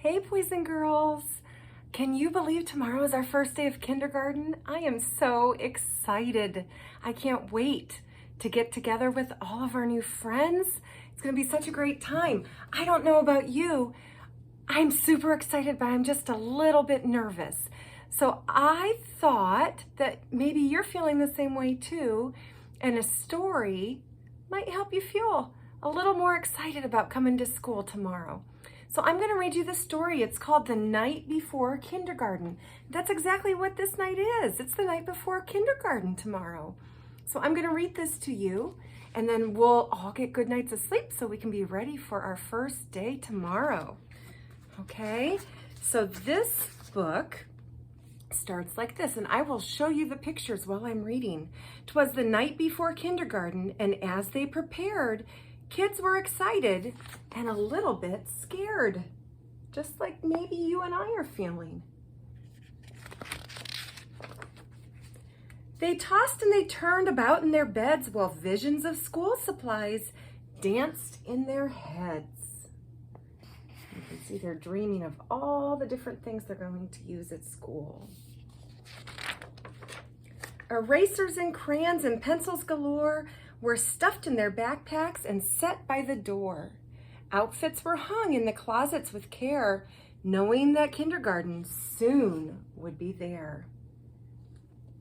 Hey boys and girls, can you believe tomorrow is our first day of kindergarten? I am so excited. I can't wait to get together with all of our new friends. It's gonna be such a great time. I don't know about you. I'm super excited, but I'm just a little bit nervous. So I thought that maybe you're feeling the same way too, and a story might help you feel a little more excited about coming to school tomorrow. So I'm going to read you the story. It's called The Night Before Kindergarten. That's exactly what this night is. It's the night before kindergarten tomorrow. So I'm going to read this to you, and then we'll all get good nights of sleep so we can be ready for our first day tomorrow. Okay, so this book starts like this, and I will show you the pictures while I'm reading. 'Twas the night before kindergarten, and as they prepared, kids were excited and a little bit scared, just like maybe you and I are feeling. They tossed and they turned about in their beds while visions of school supplies danced in their heads. You can see they're dreaming of all the different things they're going to use at school. Erasers and crayons and pencils galore were stuffed in their backpacks and set by the door. Outfits were hung in the closets with care, knowing that kindergarten soon would be there.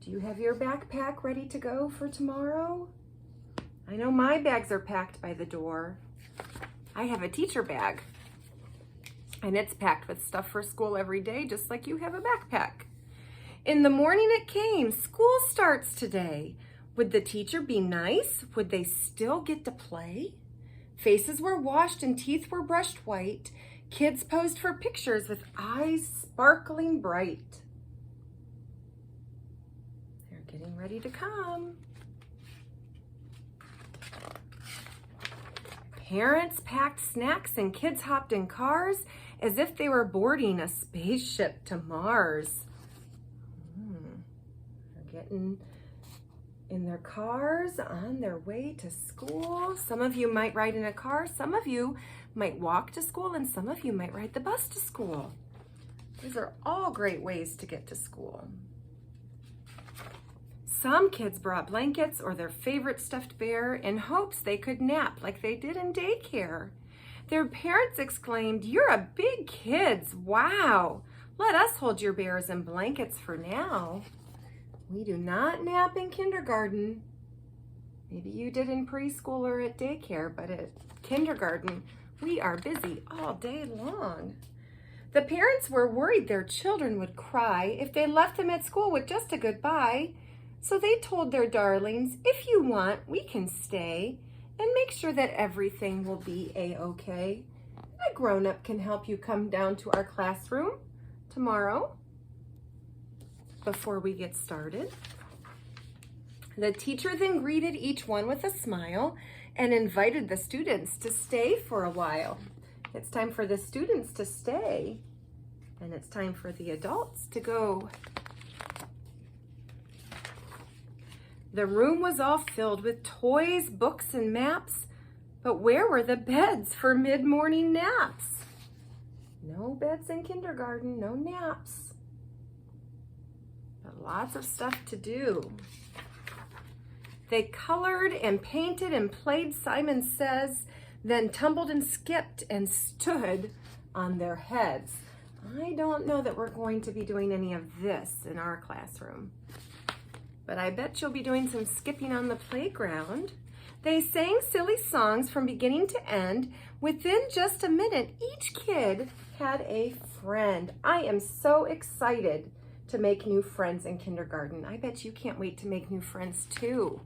Do you have your backpack ready to go for tomorrow? I know my bags are packed by the door. I have a teacher bag, and it's packed with stuff for school every day, just like you have a backpack. In the morning it came, school starts today. Would the teacher be nice? Would they still get to play? Faces were washed and teeth were brushed white. Kids posed for pictures with eyes sparkling bright. They're getting ready to come. Parents packed snacks and kids hopped in cars as if they were boarding a spaceship to Mars. They're getting in their cars on their way to school. Some of you might ride in a car, some of you might walk to school, and some of you might ride the bus to school. These are all great ways to get to school. Some kids brought blankets or their favorite stuffed bear in hopes they could nap like they did in daycare. Their parents exclaimed, "You're a big kids, wow! Let us hold your bears and blankets for now." We do not nap in kindergarten. Maybe you did in preschool or at daycare, but at kindergarten, we are busy all day long. The parents were worried their children would cry if they left them at school with just a goodbye. So they told their darlings, "If you want, we can stay and make sure that everything will be a-okay. A grown-up can help you come down to our classroom tomorrow." Before we get started, the teacher then greeted each one with a smile and invited the students to stay for a while. It's time for the students to stay, and it's time for the adults to go. The room was all filled with toys, books, and maps, but where were the beds for mid-morning naps? No beds in kindergarten, no naps. But lots of stuff to do. They colored and painted and played Simon Says, then tumbled and skipped and stood on their heads. I don't know that we're going to be doing any of this in our classroom, but I bet you'll be doing some skipping on the playground. They sang silly songs from beginning to end. Within just a minute, each kid had a friend. I am so excited to make new friends in kindergarten. I bet you can't wait to make new friends too.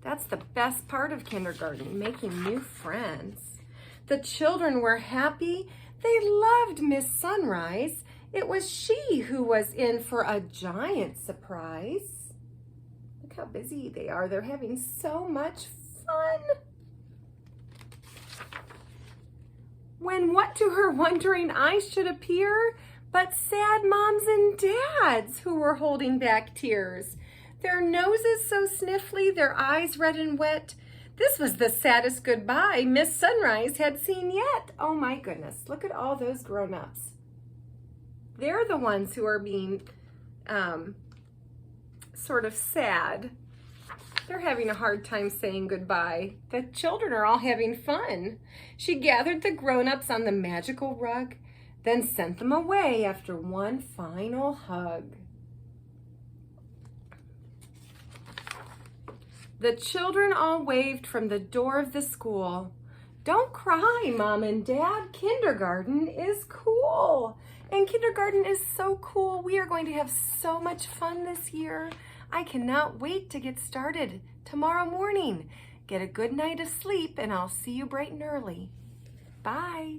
That's the best part of kindergarten, making new friends. The children were happy. They loved Miss Sunrise. It was she who was in for a giant surprise. Look how busy they are. They're having so much fun. When what to her wondering eyes should appear but sad moms and dads who were holding back tears. Their noses so sniffly, their eyes red and wet. This was the saddest goodbye Miss Sunrise had seen yet. Oh my goodness, look at all those grown-ups. They're the ones who are being sort of sad. They're having a hard time saying goodbye. The children are all having fun. She gathered the grown-ups on the magical rug, then sent them away after one final hug. The children all waved from the door of the school. Don't cry, Mom and Dad. Kindergarten is cool. And kindergarten is so cool. We are going to have so much fun this year. I cannot wait to get started tomorrow morning. Get a good night of sleep and I'll see you bright and early. Bye.